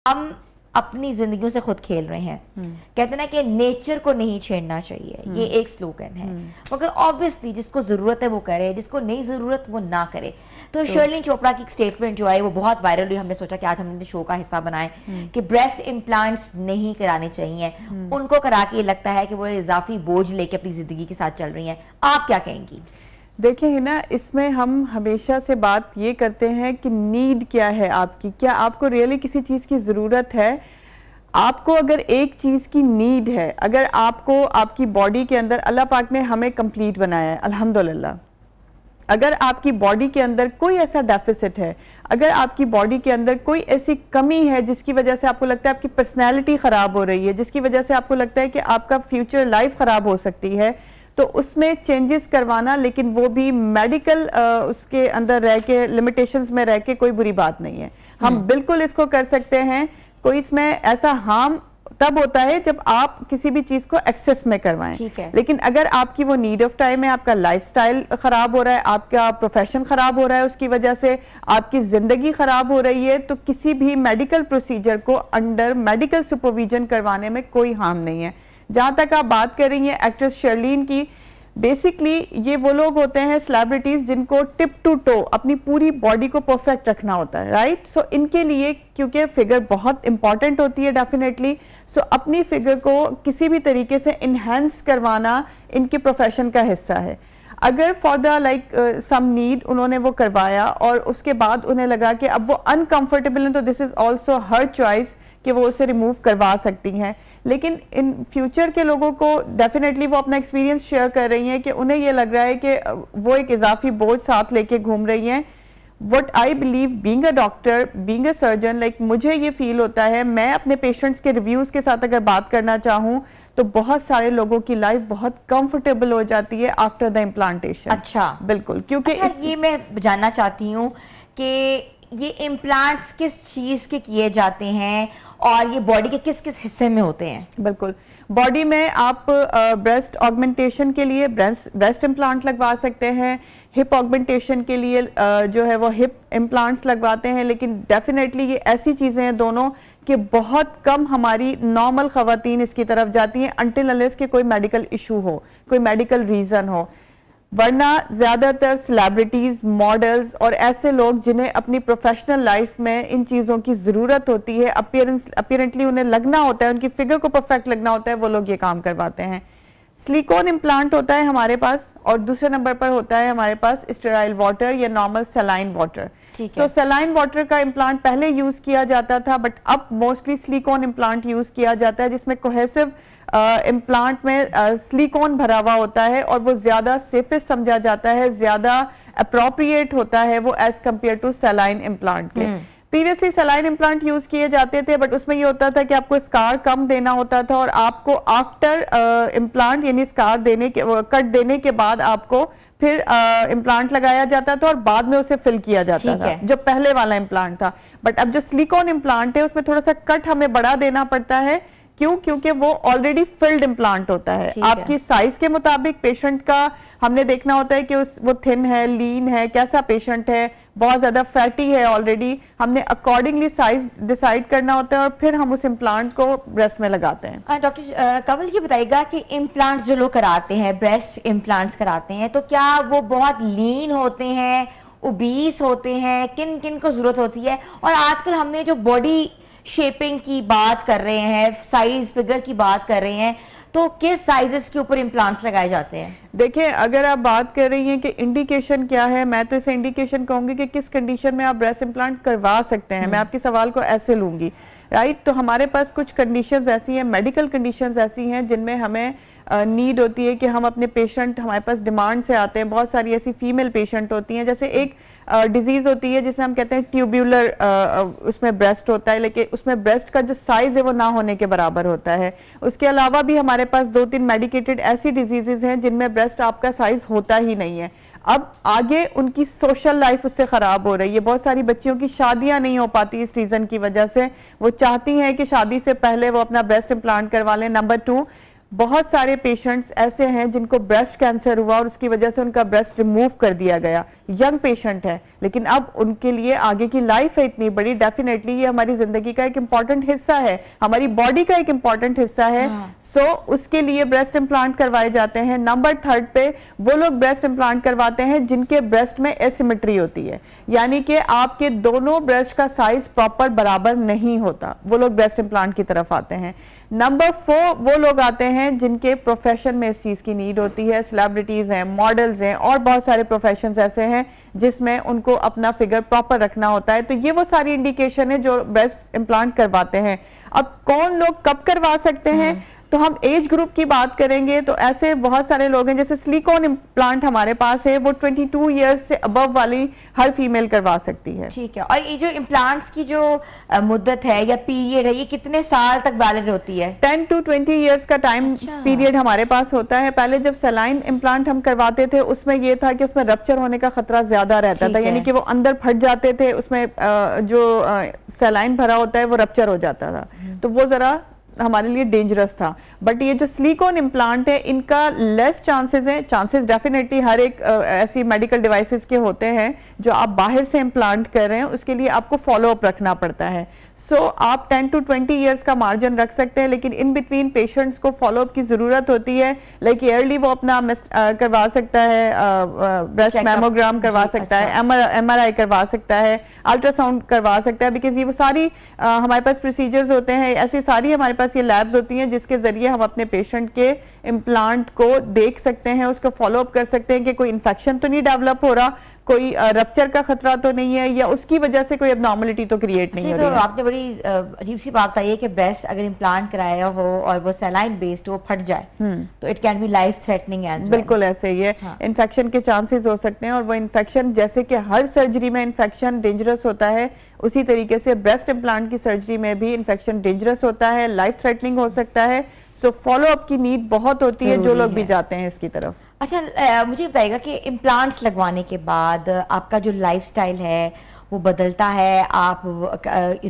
हम अपनी जिंदगियों से खुद खेल रहे हैं। कहते हैं ना कि नेचर को नहीं छेड़ना चाहिए, ये एक स्लोगन है। मगर ऑब्वियसली जिसको जरूरत है वो करे, जिसको नहीं जरूरत वो ना करे। तो शर्लिन चोपड़ा की एक स्टेटमेंट जो आई वो बहुत वायरल हुई। हमने सोचा कि आज हमने शो का हिस्सा बनाए कि ब्रेस्ट इम्प्लांट्स नहीं कराने चाहिए, उनको करा के लगता है कि वो इजाफी बोझ लेके अपनी जिंदगी के साथ चल रही हैं। आप क्या कहेंगी? देखिए है ना, इसमें हम हमेशा से बात ये करते हैं कि नीड क्या है आपकी, क्या आपको रियली किसी चीज़ की ज़रूरत है। आपको अगर एक चीज़ की नीड है, अगर आपको आपकी बॉडी के अंदर, अल्लाह पाक ने हमें कंप्लीट बनाया है अल्हम्दुलिल्लाह, अगर आपकी बॉडी के अंदर कोई ऐसा डेफिसिट है, अगर आपकी बॉडी के अंदर कोई ऐसी कमी है जिसकी वजह से आपको लगता है आपकी पर्सनैलिटी ख़राब हो रही है, जिसकी वजह से आपको लगता है कि आपका फ्यूचर लाइफ ख़राब हो सकती है, तो उसमें चेंजेस करवाना, लेकिन वो भी मेडिकल उसके अंदर रह के, लिमिटेशंस में रह के, कोई बुरी बात नहीं है। हम बिल्कुल इसको कर सकते हैं। कोई इसमें ऐसा हार्म तब होता है जब आप किसी भी चीज को एक्सेस में करवाएं। लेकिन अगर आपकी वो नीड ऑफ टाइम है, आपका लाइफस्टाइल खराब हो रहा है, आपका प्रोफेशन खराब हो रहा है, उसकी वजह से आपकी जिंदगी खराब हो रही है, तो किसी भी मेडिकल प्रोसीजर को अंडर मेडिकल सुपरविजन करवाने में कोई हार्म नहीं है। जहां तक आप बात कर रही हैं एक्ट्रेस शर्लिन की, बेसिकली ये वो लोग होते हैं सेलिब्रिटीज जिनको टिप टू टो अपनी पूरी बॉडी को परफेक्ट रखना होता है, राइट। सो इनके लिए क्योंकि फिगर बहुत इंपॉर्टेंट होती है डेफिनेटली, सो अपनी फिगर को किसी भी तरीके से इन्हेंस करवाना इनके प्रोफेशन का हिस्सा है। अगर for the like some need उन्होंने वो करवाया और उसके बाद उन्हें लगा कि अब वो अनकंफर्टेबल है, तो this is also her choice कि वो उसे रिमूव करवा सकती हैं। लेकिन इन फ्यूचर के लोगों को डेफिनेटली वो अपना एक्सपीरियंस शेयर कर रही हैं कि उन्हें ये लग रहा है कि वो एक इजाफी बोझ साथ लेके घूम रही हैं। What I believe being a doctor, being a surgeon, like मुझे ये फील होता है, मैं अपने पेशेंट्स के रिव्यूज के साथ अगर बात करना चाहूँ तो बहुत सारे लोगों की लाइफ बहुत कंफर्टेबल हो जाती है आफ्टर द इम्प्लांटेशन। अच्छा, बिल्कुल। क्योंकि ये मैं जानना चाहती हूँ कि ये इम्प्लांट्स किस चीज के किए जाते हैं और ये बॉडी के किस किस हिस्से में होते हैं? बिल्कुल, बॉडी में आप ब्रेस्ट ऑगमेंटेशन के लिए ब्रेस्ट इम्प्लांट लगवा सकते हैं, हिप ऑगमेंटेशन के लिए जो है वो हिप इम्प्लांट्स लगवाते हैं। लेकिन डेफिनेटली ये ऐसी चीज़ें हैं दोनों कि बहुत कम हमारी नॉर्मल ख़वातीन इसकी तरफ जाती हैं अनटिल अनलेस के कोई मेडिकल इशू हो, कोई मेडिकल रीज़न हो। वरना ज़्यादातर सेलिब्रिटीज़, मॉडल्स और ऐसे लोग जिन्हें अपनी प्रोफेशनल लाइफ में इन चीज़ों की ज़रूरत होती है, अपीरेंटली उन्हें लगना होता है, उनकी फिगर को परफेक्ट लगना होता है, वो लोग ये काम करवाते हैं। सिलिकॉन इम्प्लांट होता है हमारे पास, और दूसरे नंबर पर होता है हमारे पास स्टेराइल वाटर या नॉर्मल सलाइन वाटर। सो सलाइन वाटर का इम्प्लांट पहले यूज़ किया जाता था, बट अब मोस्टली सिलिकॉन इम्प्लांट यूज़ किया जाता है, जिसमें कोहेसिव इम्प्लांट में सिलिकॉन भरा हुआ होता है और वो ज़्यादा सेफेस्ट समझा जाता है, ज़्यादा अप्रोप्रिएट होता है वो as compare to saline implant के। प्रीवियसली सलाइन इम्प्लांट यूज किए जाते थे, बट उसमें ये होता था कि आपको स्कार कम देना होता था और आपको आफ्टर इम्प्लांट यानी स्कार देने के, कट देने के बाद आपको फिर इम्प्लांट लगाया जाता था और बाद में उसे फिल किया जाता था, जो पहले वाला इम्प्लांट था। बट अब जो सिलिकॉन इम्प्लांट है उसमें थोड़ा सा कट हमें बढ़ा देना पड़ता है। क्यों? क्योंकि वो ऑलरेडी फिल्ड इम्प्लांट होता है। आपकी साइज के मुताबिक पेशेंट का हमने देखना होता है कि वो थिन है, लीन है, कैसा पेशेंट है, बहुत ज्यादा फैटी है ऑलरेडी, हमने अकॉर्डिंगली साइज डिसाइड करना होता है और फिर हम उस इम्प्लांट को ब्रेस्ट में लगाते हैं। डॉक्टर कंवल ये बताइएगा कि इम्प्लांट्स जो लोग कराते हैं, ब्रेस्ट इम्प्लांट्स कराते हैं, तो क्या वो बहुत लीन होते हैं, ओबीस होते हैं, किन किन को जरूरत होती है? और आजकल हमने जो बॉडी शेपिंग की बात कर रहे हैं, साइज फिगर की बात कर रहे हैं, तो किस साइजेस के ऊपर इम्प्लांट्स लगाए जाते हैं? देखिए, अगर आप बात कर रही हैं कि इंडिकेशन क्या है, मैं तो इसे इंडिकेशन कहूंगी कि किस कंडीशन में आप ब्रेस्ट इम्प्लांट करवा सकते हैं। मैं आपके सवाल को ऐसे लूंगी, राइट। तो हमारे पास कुछ कंडीशंस ऐसी हैं, मेडिकल कंडीशंस ऐसी हैं जिनमें हमें नीड होती है कि हम अपने पेशेंट, हमारे पास डिमांड से आते हैं, बहुत सारी ऐसी फीमेल पेशेंट होती हैं, जैसे एक डिजीज होती है जिसे हम कहते हैं ट्यूब्यूलर, उसमें ब्रेस्ट होता है, लेकिन उसमें ब्रेस्ट का जो साइज है वो ना होने के बराबर होता है। उसके अलावा भी हमारे पास 2-3 मेडिकेटेड ऐसी डिजीजेज हैं जिनमें ब्रेस्ट आपका साइज होता ही नहीं है। अब आगे उनकी सोशल लाइफ उससे खराब हो रही है। बहुत सारी बच्चियों की शादियां नहीं हो पाती इस रीजन की वजह से। वो चाहती हैं कि शादी से पहले वो अपना ब्रेस्ट इम्प्लांट करवा लें। नंबर 2, बहुत सारे पेशेंट्स ऐसे हैं जिनको ब्रेस्ट कैंसर हुआ और उसकी वजह से उनका ब्रेस्ट रिमूव कर दिया गया, यंग पेशेंट है, लेकिन अब उनके लिए आगे की लाइफ है इतनी बड़ी, डेफिनेटली ये हमारी जिंदगी का एक इम्पॉर्टेंट हिस्सा है, हमारी बॉडी का एक इम्पॉर्टेंट हिस्सा है। सो उसके लिए ब्रेस्ट इम्प्लांट करवाए जाते हैं। नंबर 3 पे वो लोग ब्रेस्ट इम्प्लांट करवाते हैं जिनके ब्रेस्ट में एसिमेट्री होती है, यानी कि आपके दोनों ब्रेस्ट का साइज प्रॉपर बराबर नहीं होता, वो लोग ब्रेस्ट इम्प्लांट की तरफ आते हैं। नंबर 4 वो लोग आते हैं जिनके प्रोफेशन में इस चीज की नीड होती है, सेलिब्रिटीज हैं, मॉडल्स हैं, और बहुत सारे प्रोफेशंस ऐसे हैं जिसमें उनको अपना फिगर प्रॉपर रखना होता है। तो ये वो सारी इंडिकेशन है जो ब्रेस्ट इम्प्लांट करवाते हैं। अब कौन लोग कब करवा सकते हैं, तो हम एज ग्रुप की बात करेंगे तो ऐसे बहुत सारे लोग हैं, जैसे सिलिकॉन इम्प्लांट हमारे पास है, वो 22 इयर्स से अबव वाली हर फीमेल करवा सकती है। ठीक है। और ये जो इम्प्लांट्स की जो मुद्दत है या पीरियड है, ये कितने साल तक वैलिड होती है? 10 to 20 इयर्स का टाइम पीरियड हमारे पास होता है। पहले जब सलाइन इम्प्लांट हम करवाते थे उसमें ये था कि उसमें रप्चर होने का खतरा ज्यादा रहता था, यानी कि वो अंदर फट जाते थे, उसमें जो सलाइन भरा होता है वो रप्चर हो जाता था, तो वो जरा हमारे लिए डेंजरस था। बट ये जो सिलिकॉन इम्प्लांट है इनका लेस चांसेस है, चांसेस डेफिनेटली हर एक ऐसी मेडिकल डिवाइसेस के होते हैं जो आप बाहर से इम्प्लांट कर रहे हैं, उसके लिए आपको फॉलो अप रखना पड़ता है। सो आप 10 to 20 इयर्स का मार्जिन रख सकते हैं, लेकिन इन बिटवीन पेशेंट्स को फॉलोअप की जरूरत होती है। लाइक ईयरली वो अपना करवा सकता है, ब्रेस्ट मैमोग्राम करवा सकता है, MRI करवा सकता है, अल्ट्रासाउंड करवा सकता है, बिकॉज ये वो सारी हमारे पास प्रोसीजर्स होते हैं, ऐसी सारी हमारे पास ये लैब्स होती हैं जिसके जरिए हम अपने पेशेंट के इम्प्लांट को देख सकते हैं, उसका फॉलोअप कर सकते हैं कि कोई इन्फेक्शन तो नहीं डेवलप हो रहा, कोई रप्चर का खतरा तो नहीं है, या उसकी वजह से कोई एब्नॉर्मलिटी तो क्रिएट नहीं हो रही है। तो आपने बड़ी अजीब सी बात बताई है कि ब्रेस्ट अगर इम्प्लांट कराया हो और वो सलाइन बेस्ड हो, फट जाए तो it can be life threatening as well. बिल्कुल ऐसे ही है। इन्फेक्शन के चांसेस हो सकते हैं, और वो इन्फेक्शन जैसे कि हर सर्जरी में इन्फेक्शन डेंजरस होता है, उसी तरीके से ब्रेस्ट इम्प्लांट की सर्जरी में भी इन्फेक्शन डेंजरस होता है, लाइफ थ्रेटनिंग हो सकता है। सो फॉलो अप की नीड बहुत होती है जो लोग भी जाते हैं इसकी तरफ। अच्छा, मुझे बताइएगा कि इम्प्लांट्स लगवाने के बाद आपका जो लाइफस्टाइल है वो बदलता है, आप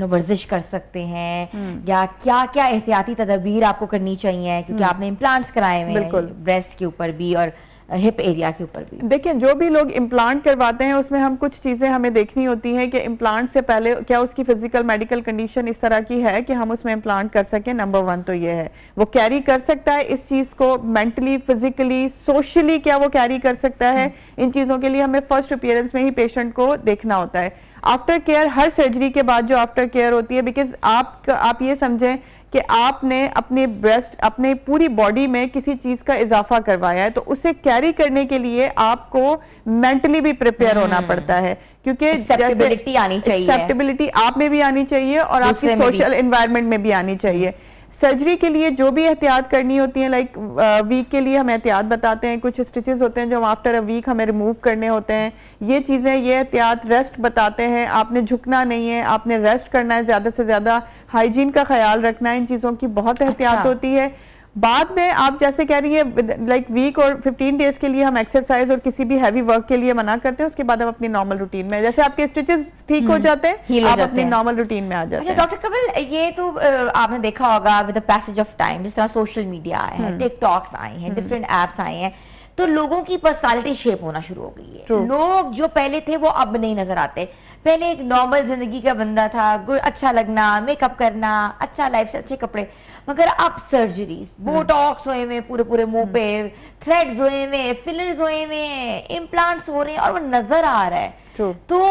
वर्जिश कर सकते हैं, या क्या क्या एहतियाती तदबीर आपको करनी चाहिए, क्योंकि आपने इम्प्लांट्स कराए हुए हैं ब्रेस्ट के ऊपर भी और हिप एरिया के ऊपर भी। देखिए, जो भी लोग इम्प्लांट करवाते हैं उसमें हम कुछ चीजें हमें देखनी होती हैं कि इम्प्लांट से पहले क्या उसकी फिजिकल मेडिकल कंडीशन इस तरह की है कि हम उसमें इम्प्लांट कर सकें। नंबर 1 तो ये है, वो कैरी कर सकता है इस चीज को मेंटली, फिजिकली, सोशली, क्या वो कैरी कर सकता है। इन चीजों के लिए हमें फर्स्ट अपीयरेंस में ही पेशेंट को देखना होता है। आफ्टर केयर, हर सर्जरी के बाद जो आफ्टर केयर होती है, बिकॉज आप ये समझें कि आपने अपने ब्रेस्ट, अपने पूरी बॉडी में किसी चीज का इजाफा करवाया है, तो उसे कैरी करने के लिए आपको मेंटली भी प्रिपेयर होना पड़ता है, क्योंकि एक्सेप्टेबिलिटी आनी चाहिए, एक्सेप्टेबिलिटी आप में भी आनी चाहिए और आपकी सोशल एनवायरनमेंट में भी आनी चाहिए। सर्जरी के लिए जो भी एहतियात करनी होती है, लाइक वीक के लिए हम एहतियात बताते हैं, कुछ स्टिचेस होते हैं जो आफ्टर अ वीक हमें रिमूव करने होते हैं, ये चीजें, ये एहतियात। रेस्ट बताते हैं, आपने झुकना नहीं है, आपने रेस्ट करना है, ज्यादा से ज्यादा हाइजीन का ख्याल रखना है, इन चीजों की बहुत एहतियात होती है। बाद में आप जैसे कह रही है लाइक वीक और 15 डेज के लिए हम एक्सरसाइज और किसी भी हैवी वर्क के लिए मना करते हैं, उसके बाद हम अपनी नॉर्मल रूटीन में, जैसे आपके स्टिचेस ठीक हो जाते हैं, आप अपनी नॉर्मल रूटीन में आ जाते हैं। डॉक्टर कमल, ये तो आपने देखा होगा with the passage of time, जिस तरह सोशल मीडिया आए हैं, टिकटॉक्स आए हैं, डिफरेंट एप्स आए हैं, तो लोगों की पर्सनालिटी शेप होना शुरू हो गई है। लोग जो पहले थे वो अब नहीं नजर आते। पहले एक नॉर्मल जिंदगी का बंदा था, अच्छा लगना, मेकअप करना, अच्छा लाइफ से अच्छे कपड़े, मगर अब सर्जरीज, बोटॉक्स हुए में पूरे पूरे मुंह पे, थ्रेड्स हुए में, फिलर्स हुए में, इम्प्लांट्स हो रहे हैं और वो नजर आ रहा है। तो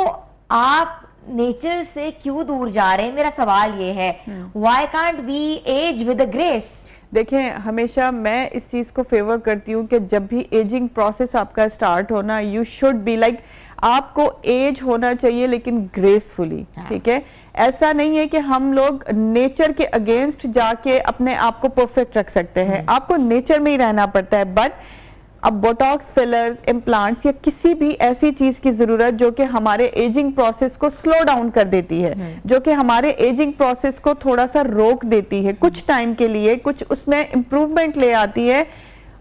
आप नेचर से क्यों दूर जा रहे हैं? मेरा सवाल ये है, why can't we age with a grace? देखें, हमेशा मैं इस चीज को फेवर करती हूँ कि जब भी एजिंग प्रोसेस आपका स्टार्ट होना, यू शुड बी लाइक, आपको एज होना चाहिए लेकिन ग्रेसफुली। ठीक है, ऐसा नहीं है कि हम लोग नेचर के अगेंस्ट जाके अपने आप को परफेक्ट रख सकते हैं, आपको नेचर में ही रहना पड़ता है। बट अब बोटॉक्स, फिलर्स, इम्प्लांट्स या किसी भी ऐसी चीज की जरूरत जो कि हमारे एजिंग प्रोसेस को स्लो डाउन कर देती है, जो कि हमारे एजिंग प्रोसेस को थोड़ा सा रोक देती है कुछ टाइम के लिए, कुछ उसमें इंप्रूवमेंट ले आती है,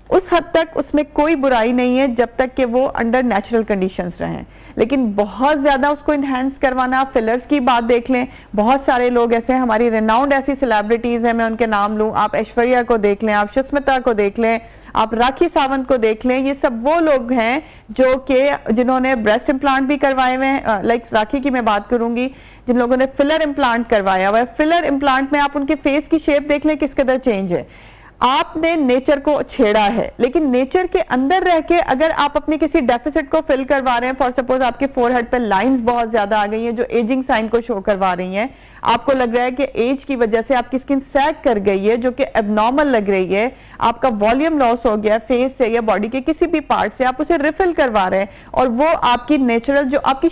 उस हद तक उसमें कोई बुराई नहीं है जब तक कि वो अंडर नेचुरल कंडीशंस रहें। लेकिन बहुत ज्यादा उसको इन्हेंस करवाना, फिलर्स की बात देख लें, बहुत सारे लोग ऐसे हैं, हमारी रेनाउंड ऐसी सेलिब्रिटीज हैं, मैं उनके नाम लूं, आप ऐश्वर्या को देख लें, आप सुष्मिता को देख लें, आप राखी सावंत को देख लें, ये सब वो लोग हैं जो कि जिन्होंने ब्रेस्ट इम्प्लांट भी करवाए हुए हैं, लाइक राखी की मैं बात करूंगी, जिन लोगों ने फिलर इम्प्लांट करवाया हुआ है। फिलर इम्प्लांट में आप उनके फेस की शेप देख लें किस कदर चेंज है। आपने नेचर को छेड़ा है, लेकिन नेचर के अंदर रह के अगर आप अपनी किसी डेफिसिट को फिल करवा रहे हैं, फॉर सपोज आपके फोरहेड पे लाइंस बहुत ज्यादा आ गई हैं जो एजिंग साइन को शो करवा रही हैं, आपको लग रहा है कि एज की वजह से आपकी स्किन सैग कर गई है जो कि एबनॉर्मल लग रही है, आपका वॉल्यूम लॉस हो गया फेस से या बॉडी के किसी भी पार्ट से, आप उसे रिफिल करवा रहे हैं और वो आपकी नेचुरल जो आपकी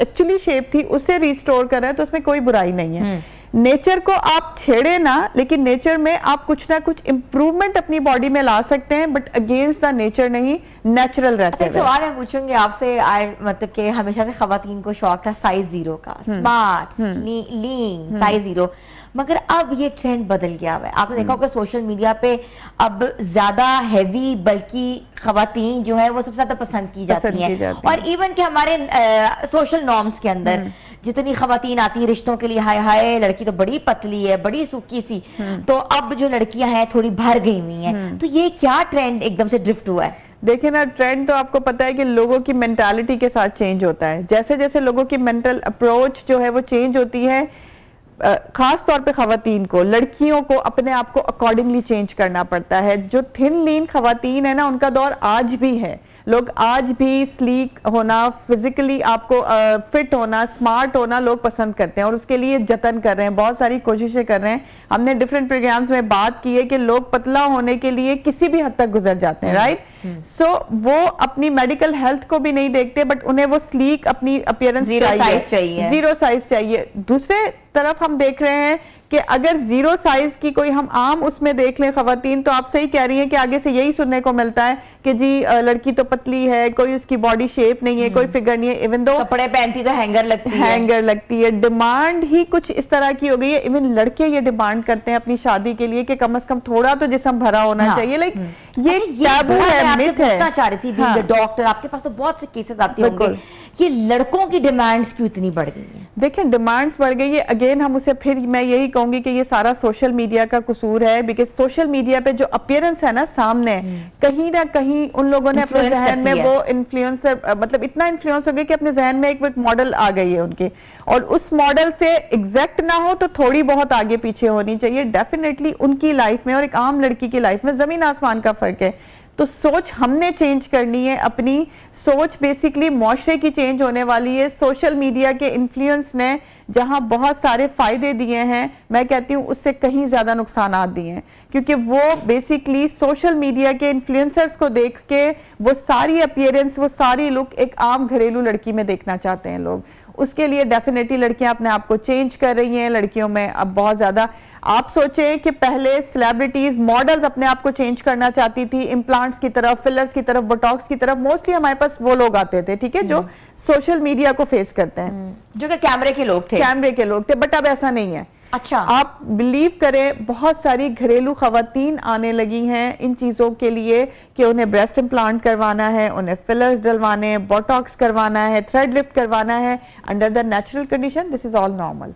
एक्चुअली शेप थी उसे रिस्टोर कर रहे हैं, तो उसमें कोई बुराई नहीं है। नेचर को आप छेड़े ना, लेकिन नेचर में आप कुछ ना कुछ इंप्रूवमेंट अपनी बॉडी में ला सकते हैं, बट अगेंस्ट द नेचर नहीं, नेचुरल रहते हैं। सवाल मैं पूछूंगी आपसे, मतलब कि हमेशा से खवातीन को शौक था साइज 0 का, स्मार्ट, लीन, साइज 0, मगर अब ये ट्रेंड बदल गया है। आपने देखा होगा सोशल मीडिया पे अब ज्यादा हैवी बल्कि खवातीन जो है वो सबसे ज्यादा पसंद की जाती हैं, और इवन कि हमारे सोशल नॉर्म्स के अंदर जितनी खवातीन आती है रिश्तों के लिए, हाय हाय लड़की तो बड़ी पतली है, बड़ी सूखी सी, तो अब जो लड़कियां हैं थोड़ी भर गई हुई हैं, तो ये क्या ट्रेंड एकदम से ड्रिफ्ट हुआ है? देखिए ना, ट्रेंड तो आपको पता है कि लोगों की मेंटालिटी के साथ चेंज होता है। जैसे जैसे लोगों की मेंटल अप्रोच जो है वो चेंज होती है, खास तौर पे खवातीन को, लड़कियों को अपने आप को अकॉर्डिंगली चेंज करना पड़ता है। जो थिन लीन खवातीन है ना, उनका दौर आज भी है। लोग आज भी स्लीक होना, फिजिकली आपको फिट होना, स्मार्ट होना लोग पसंद करते हैं और उसके लिए जतन कर रहे हैं, बहुत सारी कोशिशें कर रहे हैं। हमने डिफरेंट प्रोग्राम्स में बात की है कि लोग पतला होने के लिए किसी भी हद तक गुजर जाते हैं, राइट? सो वो अपनी मेडिकल हेल्थ को भी नहीं देखते, बट उन्हें वो स्लीक अपनी अपीयरेंस चाहिए, 0 साइज चाहिए। दूसरे तरफ हम देख रहे हैं कि अगर 0 साइज की कोई हम आम उसमें देख लें खवातीन, तो आप सही कह रही हैं कि आगे से यही सुनने को मिलता है कि जी लड़की तो पतली है, कोई उसकी बॉडी शेप नहीं है, कोई फिगर नहीं है, इवन दो कपड़े पहनती तो हैंगर लगती है। डिमांड ही कुछ इस तरह की हो गई है। इवन लड़के ये डिमांड करते हैं अपनी शादी के लिए कि कम से कम थोड़ा तो जिस्म भरा होना चाहिए। लाइक ये टैबू है, मिथ है। चाह रही थी बीइंग अ डॉक्टर, आपके पास तो बहुत से केसेस आते होंगे, ये लड़कों की डिमांड्स क्यों इतनी बढ़ गई है? देखिए डिमांड्स बढ़ गई है, अगेन हम उसे फिर मैं यही कहूंगी कि ये सारा सोशल मीडिया का कसूर है, बिकॉज सोशल मीडिया पे जो अपीयरेंस है ना सामने, कहीं ना कहीं उन लोगों ने अपने जहन में वो इन्फ्लुएंसर, मतलब इतना इन्फ्लुएंस हो गया कि अपने जहन में एक मॉडल आ गई है उनके, और उस मॉडल से एग्जैक्ट ना हो तो थोड़ी बहुत आगे पीछे होनी चाहिए। डेफिनेटली उनकी लाइफ में और एक आम लड़की की लाइफ में जमीन आसमान का फर्क है। तो सोच हमने चेंज करनी है, अपनी सोच बेसिकली मुआशरे की चेंज होने वाली है। सोशल मीडिया के इन्फ्लुएंस ने जहां बहुत सारे फायदे दिए हैं, मैं कहती हूं उससे कहीं ज्यादा नुकसानात दिए हैं, क्योंकि वो बेसिकली सोशल मीडिया के इन्फ्लुएंसर्स को देख के वो सारी अपीयरेंस, वो सारी लुक एक आम घरेलू लड़की में देखना चाहते हैं लोग। उसके लिए डेफिनेटली लड़कियां अपने आप को चेंज कर रही हैं। लड़कियों में अब बहुत ज्यादा, आप सोचें कि पहले सेलिब्रिटीज, मॉडल्स अपने आप को चेंज करना चाहती थी इम्प्लांट्स की तरफ, फिलर्स की तरफ, बोटॉक्स की तरफ। मोस्टली हमारे पास वो लोग आते थे, ठीक है, जो सोशल मीडिया को फेस करते हैं, जो कि कैमरे के लोग थे, बट अब ऐसा नहीं है। अच्छा, आप बिलीव करें, बहुत सारी घरेलू खवातीन आने लगी हैं इन चीजों के लिए कि उन्हें ब्रेस्ट इम्प्लांट करवाना है, उन्हें फिलर्स डलवाने हैं, बोटॉक्स करवाना है, थ्रेड लिफ्ट करवाना है under the natural condition. This is all normal.